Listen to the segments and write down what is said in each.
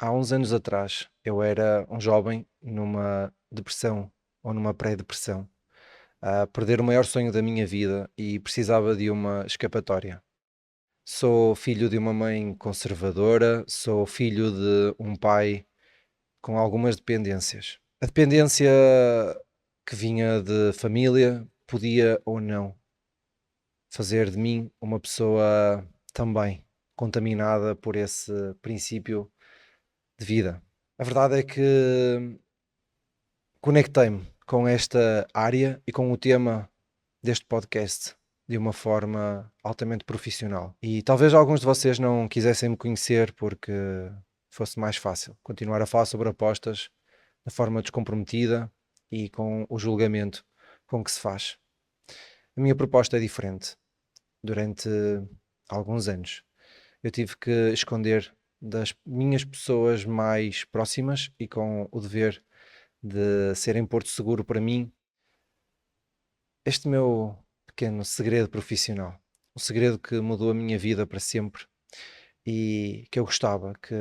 Há uns anos atrás, eu era um jovem numa depressão ou numa pré-depressão, a perder o maior sonho da minha vida e precisava de uma escapatória. Sou filho de uma mãe conservadora, sou filho de um pai com algumas dependências. A dependência que vinha de família podia ou não fazer de mim uma pessoa também contaminada por esse princípio de vida. A verdade é que conectei-me com esta área e com o tema deste podcast de uma forma altamente profissional. E talvez alguns de vocês não quisessem me conhecer porque fosse mais fácil continuar a falar sobre apostas de forma descomprometida e com o julgamento com que se faz. A minha proposta é diferente. Durante alguns anos eu tive que esconder das minhas pessoas mais próximas e com o dever de serem porto seguro para mim, este meu pequeno segredo profissional, um segredo que mudou a minha vida para sempre e que eu gostava que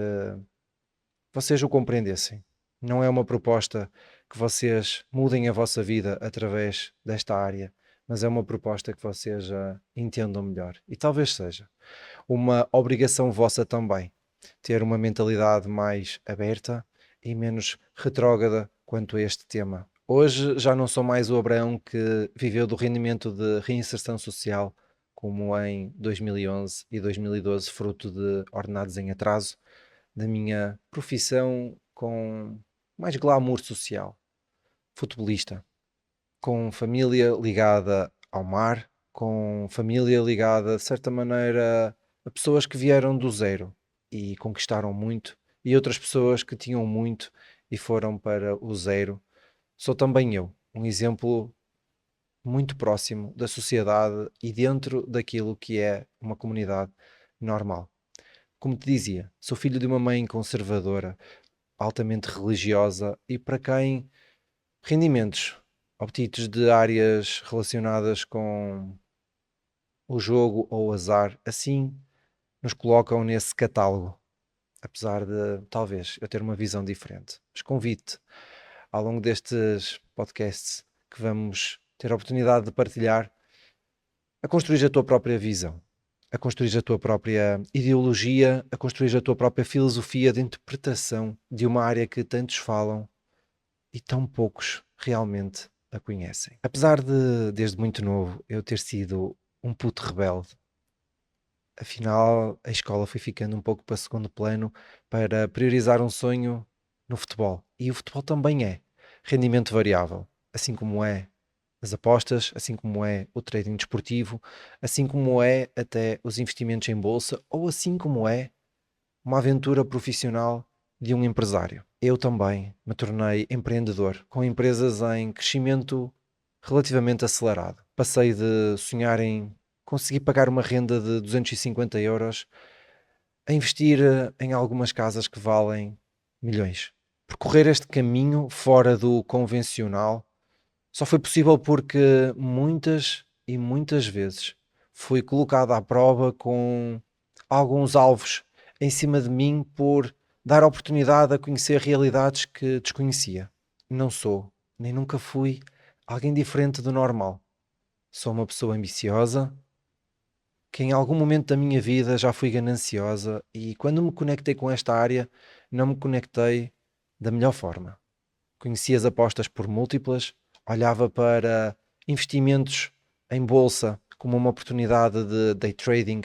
vocês o compreendessem. Não é uma proposta que vocês mudem a vossa vida através desta área, mas é uma proposta que vocês entendam melhor. E talvez seja uma obrigação vossa também ter uma mentalidade mais aberta e menos retrógrada quanto a este tema. Hoje já não sou mais o Abraão que viveu do rendimento de reinserção social, como em 2011 e 2012, fruto de ordenados em atraso, da minha profissão com mais glamour social, futebolista, com família ligada ao mar, com família ligada, de certa maneira, a pessoas que vieram do zero e conquistaram muito, e outras pessoas que tinham muito e foram para o zero. Sou também eu, um exemplo muito próximo da sociedade e dentro daquilo que é uma comunidade normal. Como te dizia, sou filho de uma mãe conservadora, altamente religiosa e para quem rendimentos obtidos de áreas relacionadas com o jogo ou o azar, assim nos colocam nesse catálogo, apesar de talvez eu ter uma visão diferente. Mas convido-te ao longo destes podcasts que vamos ter a oportunidade de partilhar a construir a tua própria visão, a construir a tua própria ideologia, a construir a tua própria filosofia de interpretação de uma área que tantos falam e tão poucos realmente a conhecem. Apesar de, desde muito novo, eu ter sido um puto rebelde, afinal a escola foi ficando um pouco para segundo plano para priorizar um sonho no futebol. E o futebol também é rendimento variável, assim como é as apostas, assim como é o trading desportivo, assim como é até os investimentos em bolsa, ou assim como é uma aventura profissional de um empresário. Eu também me tornei empreendedor, com empresas em crescimento relativamente acelerado. Passei de sonhar em conseguir pagar uma renda de 250 euros a investir em algumas casas que valem milhões. Percorrer este caminho fora do convencional só foi possível porque muitas e muitas vezes fui colocado à prova com alguns alvos em cima de mim por dar oportunidade a conhecer realidades que desconhecia. Não sou, nem nunca fui, alguém diferente do normal. Sou uma pessoa ambiciosa, que em algum momento da minha vida já fui gananciosa e quando me conectei com esta área, não me conectei da melhor forma. Conhecia as apostas por múltiplas, olhava para investimentos em bolsa como uma oportunidade de day trading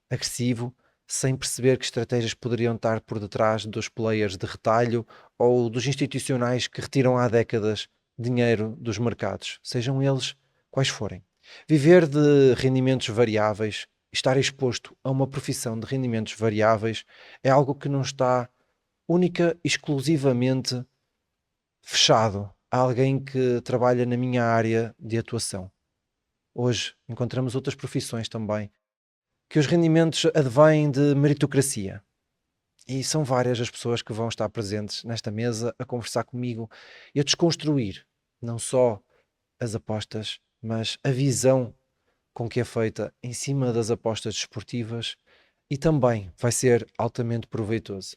agressivo, sem perceber que estratégias poderiam estar por detrás dos players de retalho ou dos institucionais que retiram há décadas dinheiro dos mercados, sejam eles quais forem. Viver de rendimentos variáveis, estar exposto a uma profissão de rendimentos variáveis é algo que não está única e exclusivamente fechado a alguém que trabalha na minha área de atuação. Hoje encontramos outras profissões também, que os rendimentos advêm de meritocracia. E são várias as pessoas que vão estar presentes nesta mesa a conversar comigo e a desconstruir não só as apostas, mas a visão com que é feita em cima das apostas desportivas e também vai ser altamente proveitoso.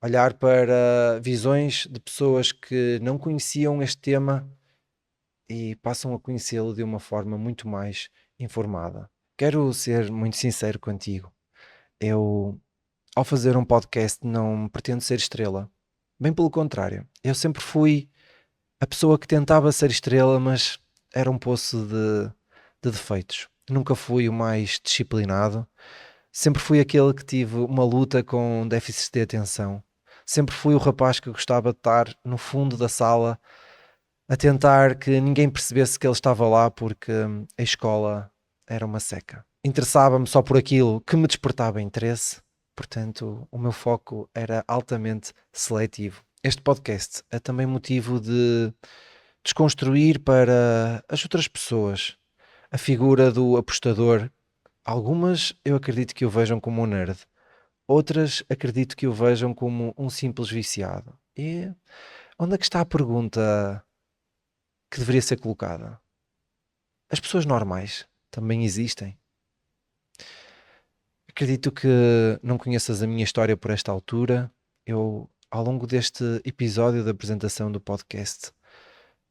olhar para visões de pessoas que não conheciam este tema e passam a conhecê-lo de uma forma muito mais informada. Quero ser muito sincero contigo. Eu, ao fazer um podcast, não pretendo ser estrela. Bem pelo contrário, eu sempre fui a pessoa que tentava ser estrela, mas era um poço de defeitos. Nunca fui o mais disciplinado. Sempre fui aquele que tive uma luta com déficits de atenção. Sempre fui o rapaz que gostava de estar no fundo da sala a tentar que ninguém percebesse que ele estava lá porque a escola era uma seca. Interessava-me só por aquilo que me despertava interesse, portanto, o meu foco era altamente seletivo. Este podcast é também motivo de desconstruir para as outras pessoas a figura do apostador. Algumas eu acredito que o vejam como um nerd, outras acredito que o vejam como um simples viciado. E onde é que está a pergunta que deveria ser colocada? As pessoas normais também existem. Acredito que não conheças a minha história por esta altura. Eu, ao longo deste episódio da apresentação do podcast,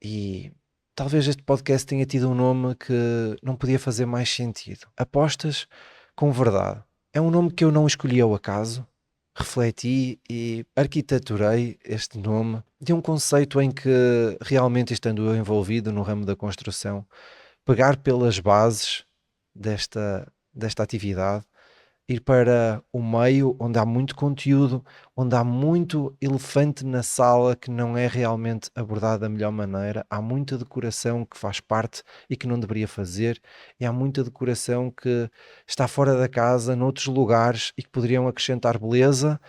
e talvez este podcast tenha tido um nome que não podia fazer mais sentido. Apostas com verdade. É um nome que eu não escolhi ao acaso. Refleti e arquiteturei este nome de um conceito em que, realmente estando eu envolvido no ramo da construção, pegar pelas bases desta atividade, ir para o meio onde há muito conteúdo, onde há muito elefante na sala que não é realmente abordado da melhor maneira, há muita decoração que faz parte e que não deveria fazer, e há muita decoração que está fora da casa, noutros lugares, e que poderiam acrescentar beleza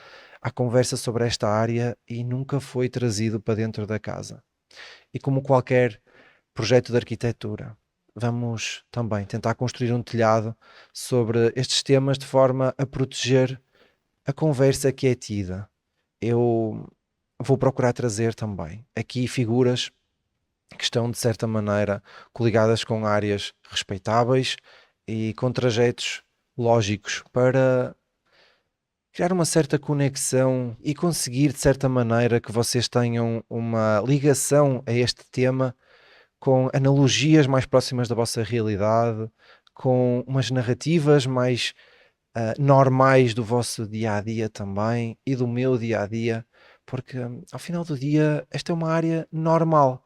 à conversa sobre esta área e nunca foi trazido para dentro da casa. E como qualquer projeto de arquitetura, vamos também tentar construir um telhado sobre estes temas de forma a proteger a conversa que é tida. Eu vou procurar trazer também aqui figuras que estão de certa maneira coligadas com áreas respeitáveis e com trajetos lógicos para criar uma certa conexão e conseguir de certa maneira que vocês tenham uma ligação a este tema com analogias mais próximas da vossa realidade, com umas narrativas mais normais do vosso dia a dia também e do meu dia a dia, porque ao final do dia esta é uma área normal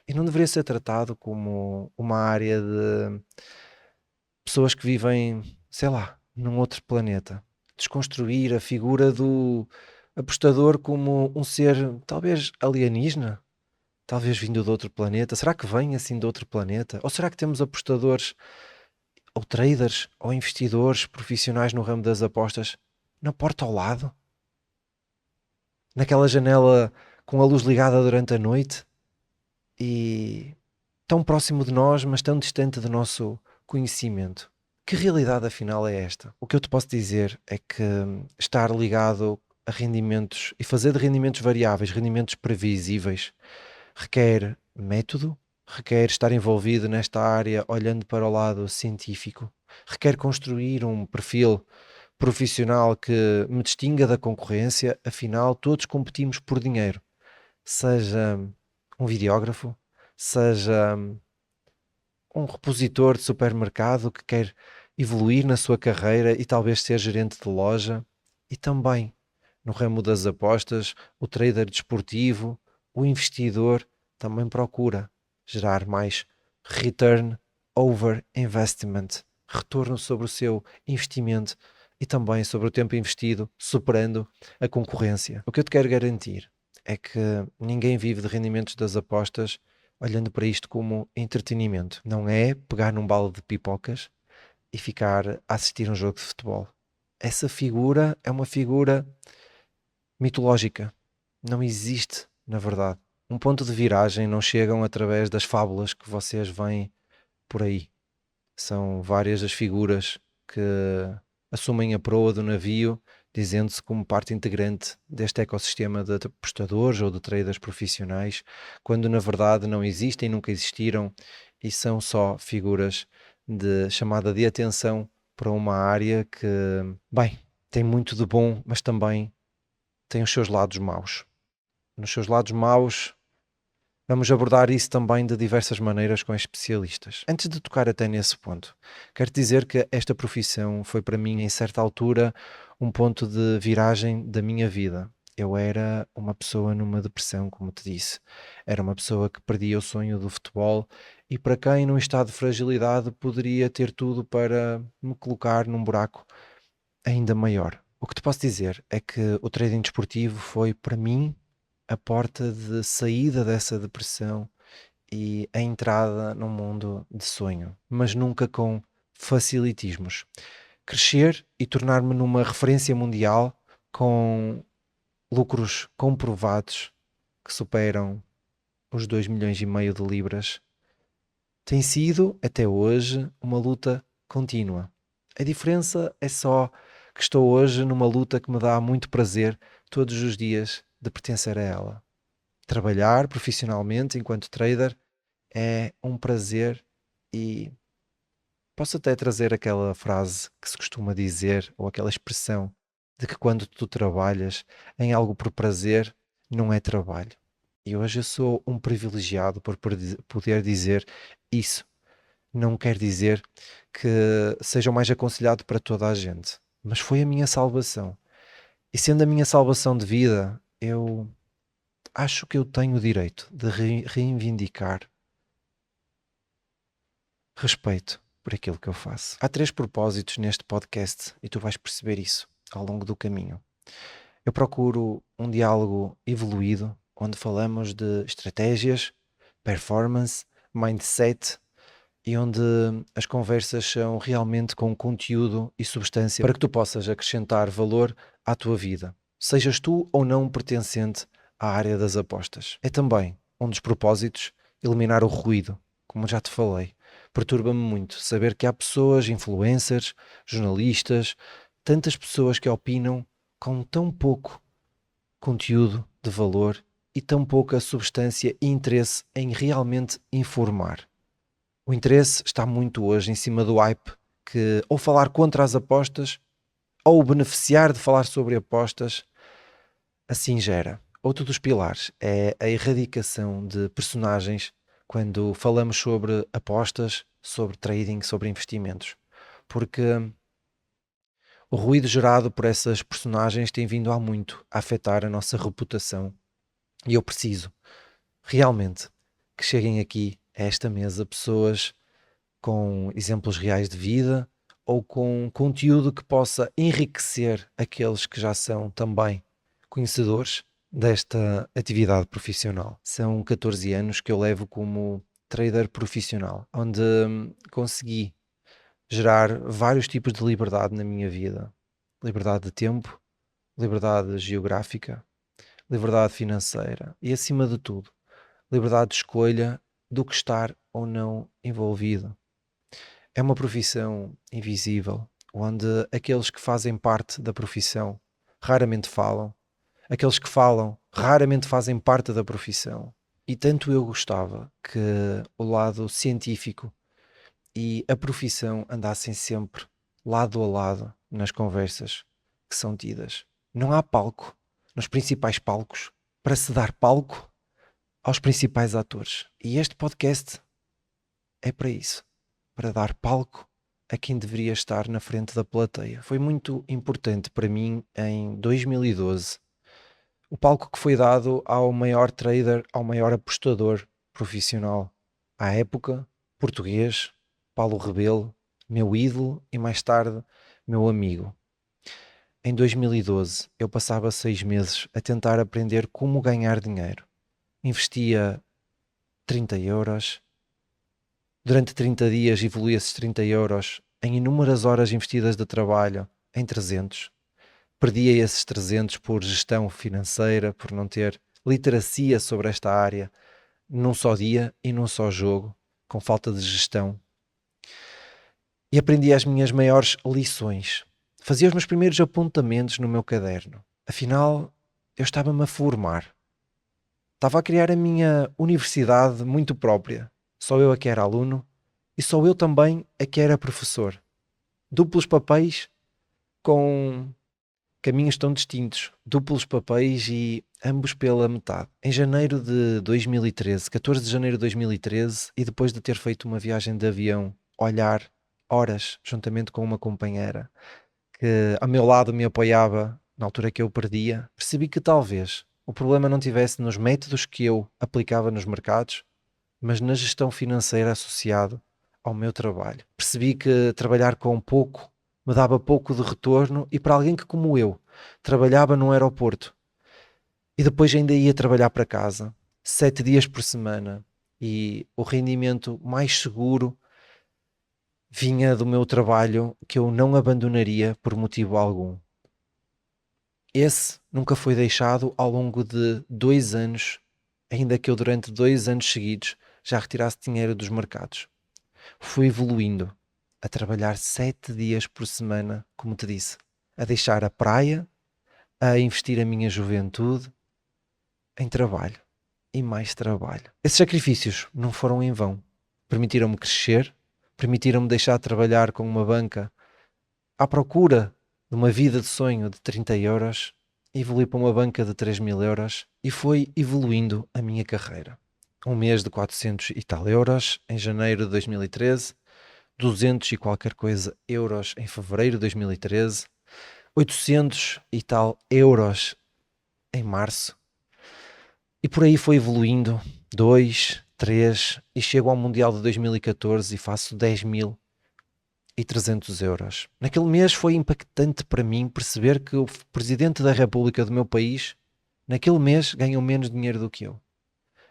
e não deveria ser tratado como uma área de pessoas que vivem, sei lá, num outro planeta. Desconstruir a figura do apostador como um ser talvez alienígena, talvez vindo de outro planeta. Será que vem assim de outro planeta? Ou será que temos apostadores ou traders ou investidores profissionais no ramo das apostas na porta ao lado? Naquela janela com a luz ligada durante a noite e tão próximo de nós, mas tão distante do nosso conhecimento. Que realidade afinal é esta? O que eu te posso dizer é que estar ligado a rendimentos e fazer de rendimentos variáveis, rendimentos previsíveis, requer método, requer estar envolvido nesta área olhando para o lado científico, requer construir um perfil profissional que me distinga da concorrência, afinal todos competimos por dinheiro, seja um videógrafo, seja um repositor de supermercado que quer evoluir na sua carreira e talvez ser gerente de loja, e também no ramo das apostas, o trader desportivo, o investidor também procura gerar mais return over investment, retorno sobre o seu investimento e também sobre o tempo investido, superando a concorrência. O que eu te quero garantir é que ninguém vive de rendimentos das apostas olhando para isto como entretenimento. Não é pegar num balde de pipocas e ficar a assistir um jogo de futebol. Essa figura é uma figura mitológica. Não existe, na verdade. Um ponto de viragem não chegam através das fábulas que vocês veem por aí. São várias as figuras que assumem a proa do navio, dizendo-se como parte integrante deste ecossistema de apostadores ou de traders profissionais, quando na verdade não existem, nunca existiram e são só figuras de chamada de atenção para uma área que, bem, tem muito de bom, mas também tem os seus lados maus. Nos seus lados maus, vamos abordar isso também de diversas maneiras com especialistas. Antes de tocar até nesse ponto, quero dizer que esta profissão foi para mim, em certa altura, um ponto de viragem da minha vida. Eu era uma pessoa numa depressão, como te disse. Era uma pessoa que perdia o sonho do futebol e para quem, num estado de fragilidade, poderia ter tudo para me colocar num buraco ainda maior. O que te posso dizer é que o trading desportivo foi, para mim, a porta de saída dessa depressão e a entrada num mundo de sonho, mas nunca com facilitismos. Crescer e tornar-me numa referência mundial com lucros comprovados que superam os 2,5 milhões de libras tem sido, até hoje, uma luta contínua. A diferença é só que estou hoje numa luta que me dá muito prazer todos os dias de pertencer a ela. Trabalhar profissionalmente enquanto trader é um prazer e posso até trazer aquela frase que se costuma dizer ou aquela expressão de que quando tu trabalhas em algo por prazer não é trabalho. E hoje eu sou um privilegiado por poder dizer isso. Não quer dizer que seja o mais aconselhado para toda a gente, mas foi a minha salvação. E sendo a minha salvação de vida, eu acho que eu tenho o direito de reivindicar respeito por aquilo que eu faço. Há 3 propósitos neste podcast e tu vais perceber isso ao longo do caminho. Eu procuro um diálogo evoluído, onde falamos de estratégias, performance, mindset e onde as conversas são realmente com conteúdo e substância para que tu possas acrescentar valor à tua vida, sejas tu ou não pertencente à área das apostas. É também um dos propósitos eliminar o ruído, como já te falei. Perturba-me muito saber que há pessoas, influencers, jornalistas, tantas pessoas que opinam com tão pouco conteúdo de valor e tão pouca substância e interesse em realmente informar. O interesse está muito hoje em cima do hype que ou falar contra as apostas ou beneficiar de falar sobre apostas assim gera. Outro dos pilares é a erradicação de personagens quando falamos sobre apostas, sobre trading, sobre investimentos. Porque o ruído gerado por essas personagens tem vindo há muito a afetar a nossa reputação. E eu preciso, realmente, que cheguem aqui a esta mesa pessoas com exemplos reais de vida ou com conteúdo que possa enriquecer aqueles que já são também conhecedores desta atividade profissional. São 14 anos que eu levo como trader profissional, onde consegui gerar vários tipos de liberdade na minha vida. Liberdade de tempo, liberdade geográfica, liberdade financeira e, acima de tudo, liberdade de escolha do que estar ou não envolvido. É uma profissão invisível, onde aqueles que fazem parte da profissão raramente falam, aqueles que falam raramente fazem parte da profissão. E tanto eu gostava que o lado científico e a profissão andassem sempre lado a lado nas conversas que são tidas. Não há palco nos principais palcos para se dar palco aos principais atores. E este podcast é para isso, para dar palco a quem deveria estar na frente da plateia. Foi muito importante para mim em 2012 o palco que foi dado ao maior trader, ao maior apostador profissional à época, português, Paulo Rebelo, meu ídolo e mais tarde meu amigo. Em 2012 eu passava 6 meses a tentar aprender como ganhar dinheiro. Investia 30 euros. Durante 30 dias evolui esses 30 euros em inúmeras horas investidas de trabalho em 300. Perdia esses 300 por gestão financeira, por não ter literacia sobre esta área num só dia e num só jogo, com falta de gestão. E aprendi as minhas maiores lições. Fazia os meus primeiros apontamentos no meu caderno. Afinal, eu estava-me a formar. Estava a criar a minha universidade muito própria. Só eu a que era aluno e só eu também a que era professor. Duplos papéis com caminhos tão distintos, duplos papéis e ambos pela metade. Em janeiro de 2013, 14 de janeiro de 2013, e depois de ter feito uma viagem de avião, olhar horas juntamente com uma companheira que ao meu lado me apoiava na altura que eu perdia, percebi que talvez o problema não tivesse nos métodos que eu aplicava nos mercados, mas na gestão financeira associado ao meu trabalho. Percebi que trabalhar com pouco me dava pouco de retorno e para alguém que, como eu, trabalhava num aeroporto e depois ainda ia trabalhar para casa 7 dias por semana e o rendimento mais seguro vinha do meu trabalho que eu não abandonaria por motivo algum. Esse nunca foi deixado ao longo de 2 anos, ainda que eu durante 2 anos seguidos já retirasse dinheiro dos mercados. Fui evoluindo a trabalhar 7 dias por semana, como te disse, a deixar a praia, a investir a minha juventude em trabalho e mais trabalho. Esses sacrifícios não foram em vão. Permitiram-me crescer, permitiram-me deixar de trabalhar com uma banca à procura de uma vida de sonho de 30 euros, evolui para uma banca de 3.000 euros e foi evoluindo a minha carreira. Um mês de 400 e tal euros em janeiro de 2013, 200 e qualquer coisa euros em fevereiro de 2013, 800 e tal euros em março, e por aí foi evoluindo, 2, 3, e chego ao Mundial de 2014 e faço 10.300 euros. Naquele mês foi impactante para mim perceber que o Presidente da República do meu país, naquele mês, ganhou menos dinheiro do que eu.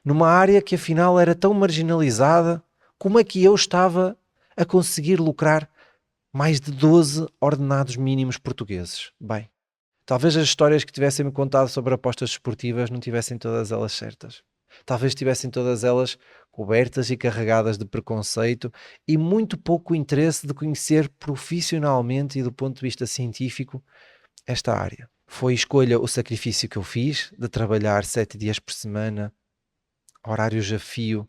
Numa área que afinal era tão marginalizada, como é que eu estava a conseguir lucrar mais de 12 ordenados mínimos portugueses? Bem, talvez as histórias que tivessem-me contado sobre apostas desportivas não tivessem todas elas certas. Talvez tivessem todas elas cobertas e carregadas de preconceito e muito pouco interesse de conhecer profissionalmente e do ponto de vista científico esta área. Foi escolha o sacrifício que eu fiz de trabalhar 7 dias por semana, horários a fio,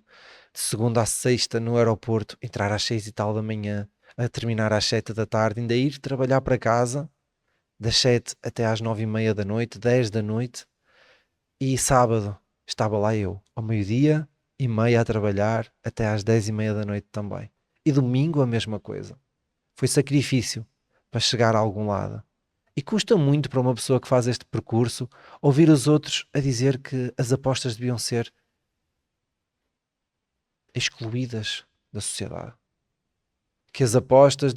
de segunda à sexta no aeroporto, entrar às 6 e tal da manhã, a terminar às 7 da tarde, ainda ir trabalhar para casa das 7 até às 9:30 da noite, 10 da noite, e sábado estava lá eu, ao meio-dia e meia a trabalhar até às 10:30 da noite também. E domingo a mesma coisa. Foi sacrifício para chegar a algum lado. E custa muito para uma pessoa que faz este percurso ouvir os outros a dizer que as apostas deviam ser excluídas da sociedade. Que as apostas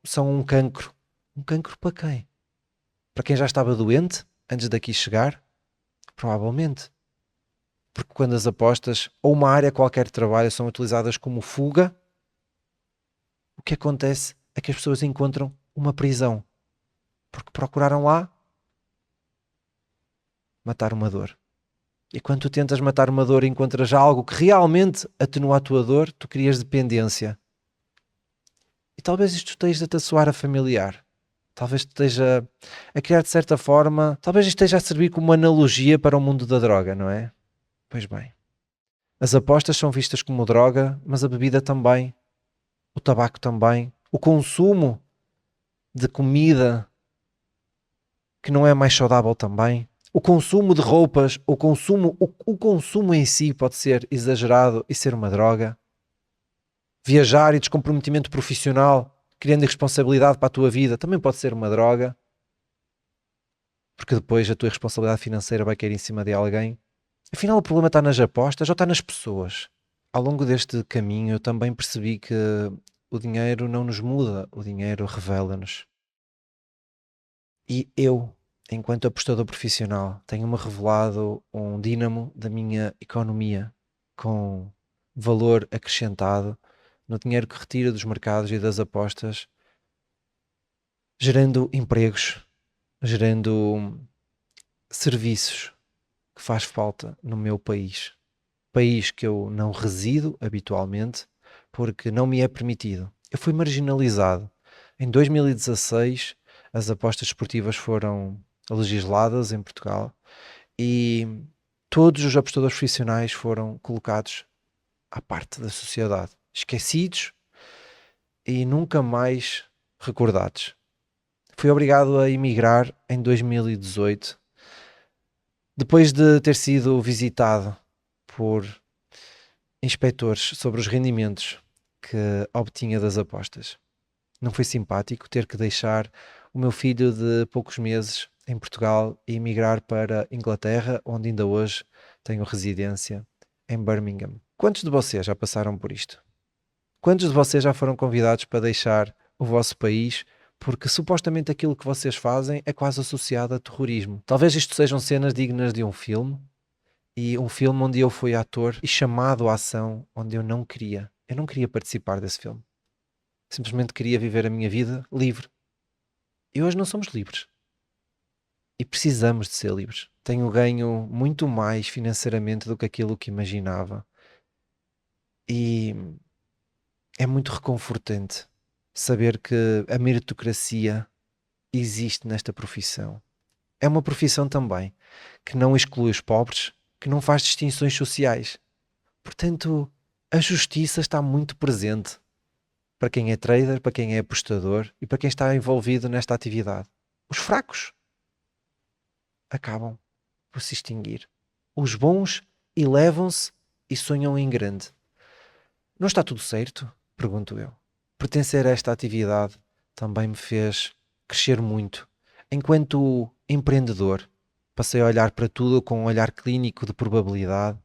são um cancro. Um cancro para quem? Para quem já estava doente antes daqui chegar? Provavelmente. Porque quando as apostas ou uma área qualquer de trabalho são utilizadas como fuga, o que acontece é que as pessoas encontram uma prisão. Porque procuraram lá matar uma dor. E quando tu tentas matar uma dor e encontras algo que realmente atenua a tua dor, tu crias dependência. E talvez isto esteja-te a soar a familiar. Talvez esteja a criar de certa forma, talvez esteja a servir como uma analogia para o mundo da droga, não é? Pois bem, as apostas são vistas como droga, mas a bebida também, o tabaco também, o consumo de comida que não é mais saudável também, o consumo de roupas, o consumo em si pode ser exagerado e ser uma droga. Viajar e descomprometimento profissional, criando irresponsabilidade para a tua vida, também pode ser uma droga, porque depois a tua responsabilidade financeira vai cair em cima de alguém. Afinal, o problema está nas apostas ou está nas pessoas? Ao longo deste caminho, eu também percebi que o dinheiro não nos muda, o dinheiro revela-nos. E eu, enquanto apostador profissional, tenho-me revelado um dínamo da minha economia, com valor acrescentado no dinheiro que retira dos mercados e das apostas, gerando empregos, gerando serviços que faz falta no meu país. País que eu não resido habitualmente porque não me é permitido. Eu fui marginalizado. Em 2016, as apostas esportivas foram legisladas em Portugal e todos os apostadores profissionais foram colocados à parte da sociedade, esquecidos e nunca mais recordados. Fui obrigado a emigrar em 2018, depois de ter sido visitado por inspectores sobre os rendimentos que obtinha das apostas. Não foi simpático ter que deixar o meu filho de poucos meses em Portugal e emigrar para Inglaterra, onde ainda hoje tenho residência, em Birmingham. Quantos de vocês já passaram por isto? Quantos de vocês já foram convidados para deixar o vosso país porque supostamente aquilo que vocês fazem é quase associado a terrorismo? Talvez isto sejam cenas dignas de um filme, e um filme onde eu fui ator e chamado à ação onde eu não queria. Eu não queria participar desse filme. Simplesmente queria viver a minha vida livre. E hoje não somos livres. E precisamos de ser livres. Tenho ganho muito mais financeiramente do que aquilo que imaginava. E é muito reconfortante saber que a meritocracia existe nesta profissão. É uma profissão também que não exclui os pobres, que não faz distinções sociais. Portanto, a justiça está muito presente para quem é trader, para quem é apostador e para quem está envolvido nesta atividade. Os fracos acabam por se extinguir. Os bons elevam-se e sonham em grande. Não está tudo certo? Pergunto eu. Pertencer a esta atividade também me fez crescer muito. Enquanto empreendedor, passei a olhar para tudo com um olhar clínico de probabilidade,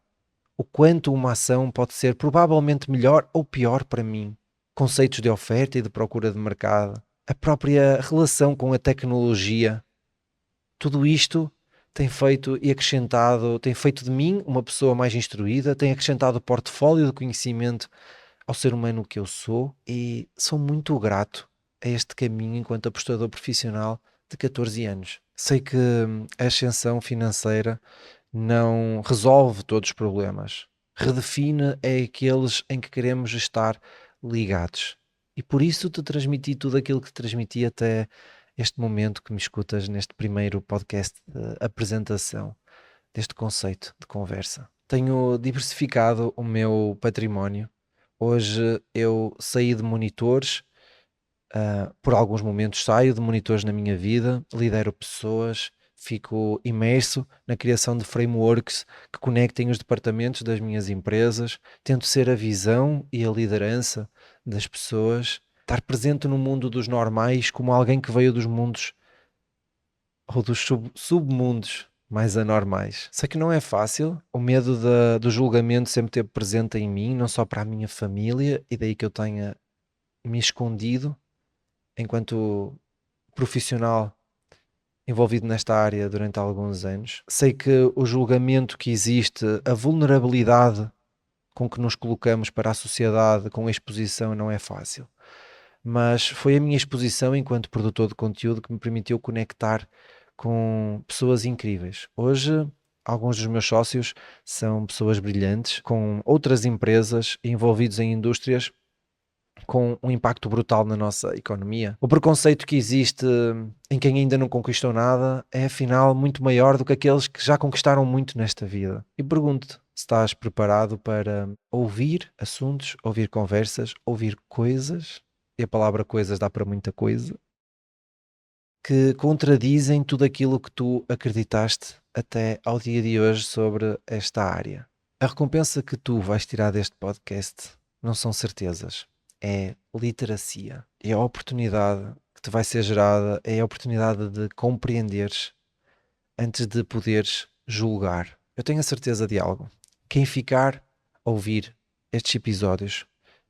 o quanto uma ação pode ser provavelmente melhor ou pior para mim. Conceitos de oferta e de procura de mercado, a própria relação com a tecnologia, tudo isto tem feito e acrescentado, tem feito de mim uma pessoa mais instruída, tem acrescentado o portfólio de conhecimento ao ser humano que eu sou e sou muito grato a este caminho enquanto apostador profissional de 14 anos. Sei que a ascensão financeira não resolve todos os problemas, redefine é aqueles em que queremos estar ligados. E por isso te transmiti tudo aquilo que te transmiti até este momento que me escutas neste primeiro podcast de apresentação deste conceito de conversa. Tenho diversificado o meu património. Hoje eu saí de monitores, por alguns momentos saio de monitores na minha vida, lidero pessoas, fico imerso na criação de frameworks que conectem os departamentos das minhas empresas, tento ser a visão e a liderança das pessoas, estar presente no mundo dos normais como alguém que veio dos mundos ou dos submundos mais anormais. Sei que não é fácil, o medo do julgamento sempre esteve presente em mim, não só para a minha família, e daí que eu tenha me escondido enquanto profissional envolvido nesta área durante alguns anos. Sei que o julgamento que existe, a vulnerabilidade com que nos colocamos para a sociedade com a exposição não é fácil. Mas foi a minha exposição enquanto produtor de conteúdo que me permitiu conectar com pessoas incríveis. Hoje, alguns dos meus sócios são pessoas brilhantes, com outras empresas envolvidos em indústrias com um impacto brutal na nossa economia. O preconceito que existe em quem ainda não conquistou nada é afinal muito maior do que aqueles que já conquistaram muito nesta vida. E pergunto-te se estás preparado para ouvir assuntos, ouvir conversas, ouvir coisas, e a palavra coisas dá para muita coisa, que contradizem tudo aquilo que tu acreditaste até ao dia de hoje sobre esta área. A recompensa que tu vais tirar deste podcast não são certezas, é literacia. É a oportunidade que te vai ser gerada, é a oportunidade de compreenderes antes de poderes julgar. Eu tenho a certeza de algo. Quem ficar a ouvir estes episódios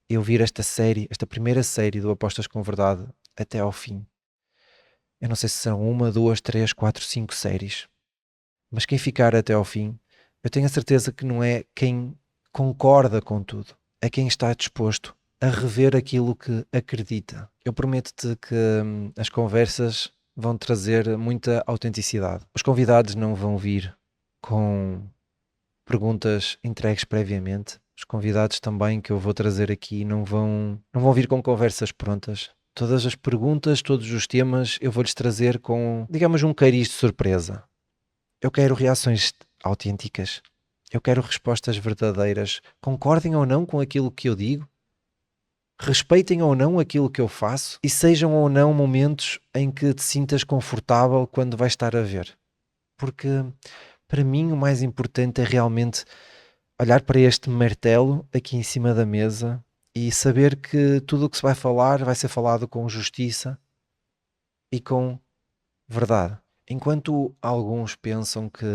e ouvir esta série, esta primeira série do Apostas com Verdade até ao fim, eu não sei se serão uma, duas, três, quatro, cinco séries, mas quem ficar até ao fim, eu tenho a certeza que não é quem concorda com tudo, é quem está disposto a rever aquilo que acredita. Eu prometo-te que as conversas vão trazer muita autenticidade. Os convidados não vão vir com perguntas entregues previamente. Os convidados também que eu vou trazer aqui não vão vir com conversas prontas. Todas as perguntas, todos os temas, eu vou-lhes trazer com, digamos, um cariz de surpresa. Eu quero reações autênticas. Eu quero respostas verdadeiras. Concordem ou não com aquilo que eu digo, respeitem ou não aquilo que eu faço e sejam ou não momentos em que te sintas confortável quando vais estar a ver. Porque para mim o mais importante é realmente olhar para este martelo aqui em cima da mesa e saber que tudo o que se vai ser falado com justiça e com verdade. Enquanto alguns pensam que,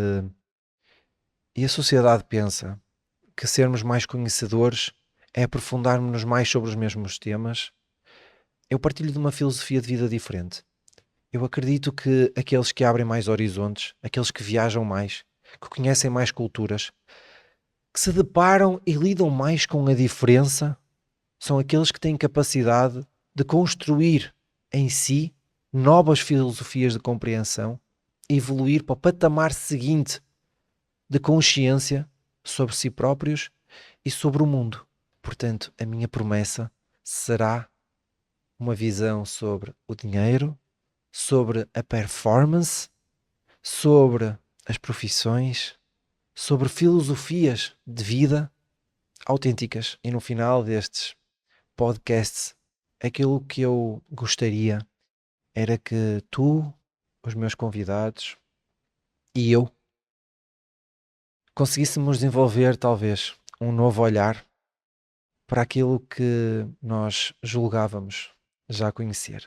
e a sociedade pensa, que sermos mais conhecedores é aprofundarmos-nos mais sobre os mesmos temas, eu partilho de uma filosofia de vida diferente. Eu acredito que aqueles que abrem mais horizontes, aqueles que viajam mais, que conhecem mais culturas, que se deparam e lidam mais com a diferença, são aqueles que têm capacidade de construir em si novas filosofias de compreensão e evoluir para o patamar seguinte de consciência sobre si próprios e sobre o mundo. Portanto, a minha promessa será uma visão sobre o dinheiro, sobre a performance, sobre as profissões, sobre filosofias de vida autênticas. E no final destes podcasts, aquilo que eu gostaria era que tu, os meus convidados e eu conseguíssemos desenvolver talvez um novo olhar para aquilo que nós julgávamos já conhecer.